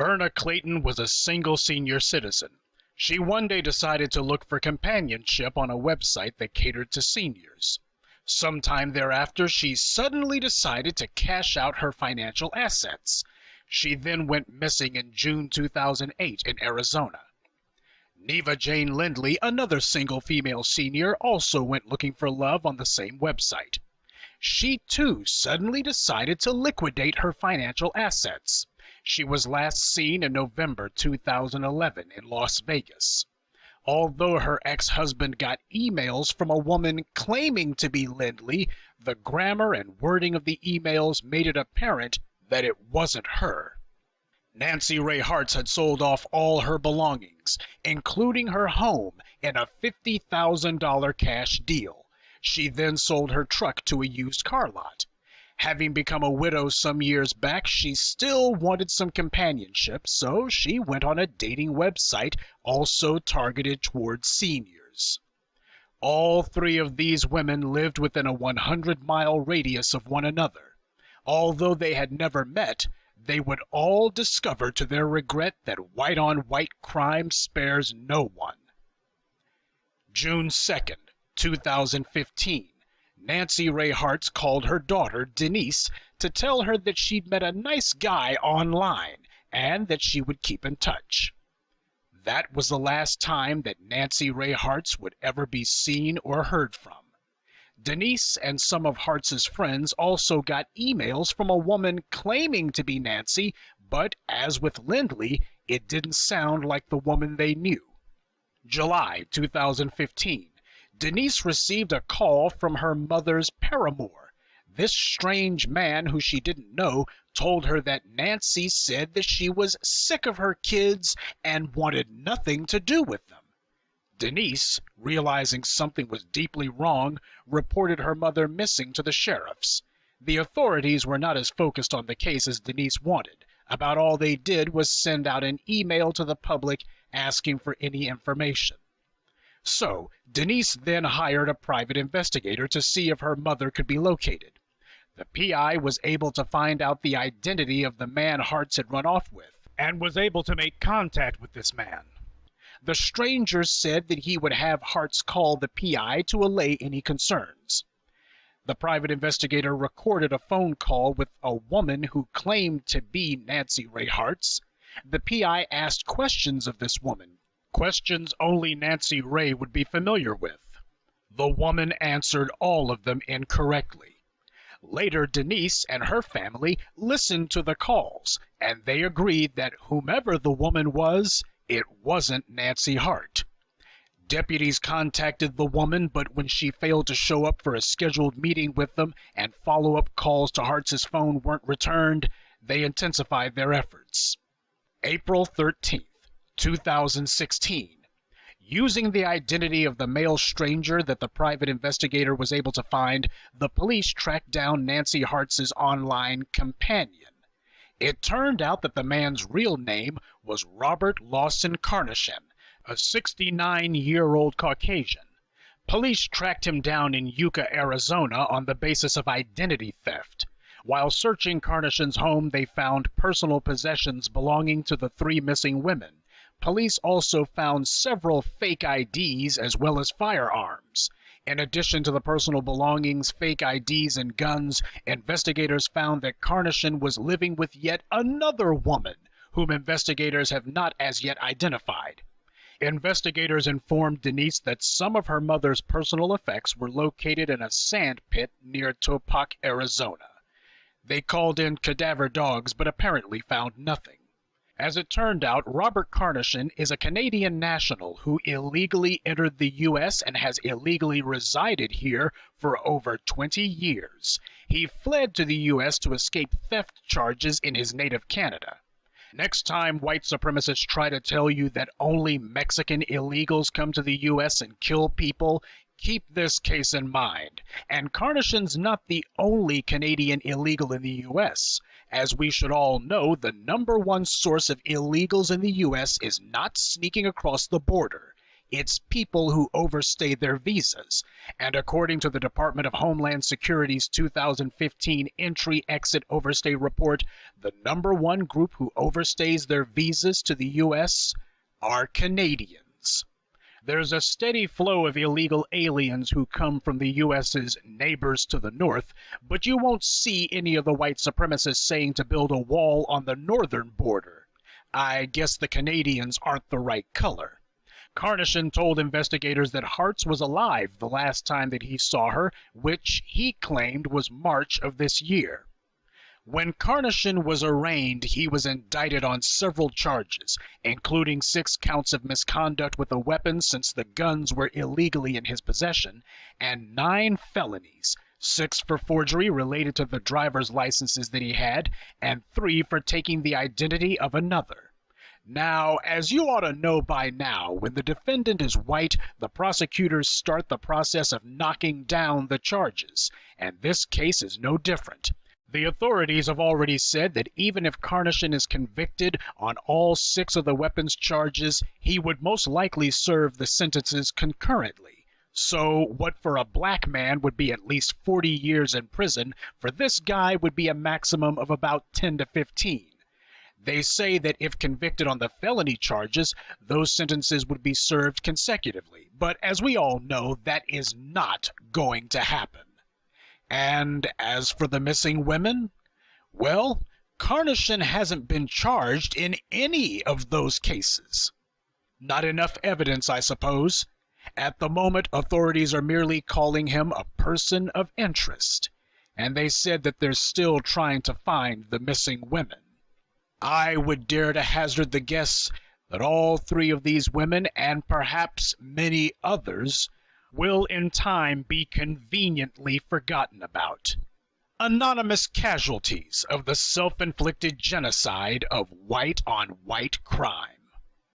Verna Clayton was a single senior citizen. She one day decided to look for companionship on a website that catered to seniors. Sometime thereafter, she suddenly decided to cash out her financial assets. She then went missing in June 2008 in Arizona. Neva Jane Lindley, another single female senior, also went looking for love on the same website. She too suddenly decided to liquidate her financial assets. She was last seen in November 2011 in Las Vegas. Although her ex-husband got emails from a woman claiming to be Lindley, the grammar and wording of the emails made it apparent that it wasn't her. Nancy Ray Hartz had sold off all her belongings, including her home, in a $50,000 cash deal. She then sold her truck to a used car lot. Having become a widow some years back, she still wanted some companionship, so she went on a dating website also targeted towards seniors. All three of these women lived within a 100-mile radius of one another. Although they had never met, they would all discover to their regret that white-on-white crime spares no one. June 2nd, 2015. Nancy Ray Hartz called her daughter, Denise, to tell her that she'd met a nice guy online and that she would keep in touch. That was the last time that Nancy Ray Hartz would ever be seen or heard from. Denise and some of Hartz's friends also got emails from a woman claiming to be Nancy, but as with Lindley, it didn't sound like the woman they knew. July 2015. Denise received a call from her mother's paramour. This strange man, who she didn't know, told her that Nancy said that she was sick of her kids and wanted nothing to do with them. Denise, realizing something was deeply wrong, reported her mother missing to the sheriffs. The authorities were not as focused on the case as Denise wanted. About all they did was send out an email to the public asking for any information. So, Denise then hired a private investigator to see if her mother could be located. The PI was able to find out the identity of the man Hartz had run off with, and was able to make contact with this man. The stranger said that he would have Hartz call the PI to allay any concerns. The private investigator recorded a phone call with a woman who claimed to be Nancy Ray Hartz. The PI asked questions of this woman, questions only Nancy Ray would be familiar with. The woman answered all of them incorrectly. Later, Denise and her family listened to the calls, and they agreed that whomever the woman was, it wasn't Nancy Hart. Deputies contacted the woman, but when she failed to show up for a scheduled meeting with them and follow-up calls to Hartz's phone weren't returned, they intensified their efforts. April 13th, 2016. Using the identity of the male stranger that the private investigator was able to find, the police tracked down Nancy Hartz's online companion. It turned out that the man's real name was Robert Lawson Carnation, a 69-year-old Caucasian. Police tracked him down in Yucca, Arizona on the basis of identity theft. While searching Carnation's home, they found personal possessions belonging to the three missing women. Police also found several fake IDs as well as firearms. In addition to the personal belongings, fake IDs, and guns, investigators found that Carnation was living with yet another woman, whom investigators have not as yet identified. Investigators informed Denise that some of her mother's personal effects were located in a sand pit near Topac, Arizona. They called in cadaver dogs, but apparently found nothing. As it turned out, Robert Carnation is a Canadian national who illegally entered the U.S. and has illegally resided here for over 20 years. He fled to the U.S. to escape theft charges in his native Canada. Next time white supremacists try to tell you that only Mexican illegals come to the U.S. and kill people, keep this case in mind. And Carnation's not the only Canadian illegal in the U.S. As we should all know, the #1 source of illegals in the U.S. is not sneaking across the border. it's people who overstay their visas. And according to the Department of Homeland Security's 2015 Entry-Exit Overstay Report, the number one group who overstays their visas to the U.S. are Canadians. There's a steady flow of illegal aliens who come from the U.S.'s neighbors to the north, but you won't see any of the white supremacists saying to build a wall on the northern border. I guess the Canadians aren't the right color. Carnation told investigators that Hartz was alive the last time that he saw her, which he claimed was March of this year. When Carnation was arraigned, he was indicted on several charges, including 6 counts of misconduct with a weapon since the guns were illegally in his possession, and 9 felonies, 6 for forgery related to the driver's licenses that he had, and 3 for taking the identity of another. Now, as you ought to know by now, when the defendant is white, the prosecutors start the process of knocking down the charges, and this case is no different. The authorities have already said that even if Carnation is convicted on all 6 of the weapons charges, he would most likely serve the sentences concurrently. So what for a black man would be at least 40 years in prison, for this guy would be a maximum of about 10 to 15. They say that if convicted on the felony charges, those sentences would be served consecutively. But as we all know, that is not going to happen. And as for the missing women, well, Carnation hasn't been charged in any of those cases. Not enough evidence, I suppose. At the moment, authorities are merely calling him a person of interest, and they said that they're still trying to find the missing women. I would dare to hazard the guess that all 3 of these women, and perhaps many others, will in time be conveniently forgotten about. Anonymous casualties of the self-inflicted genocide of white-on-white crime.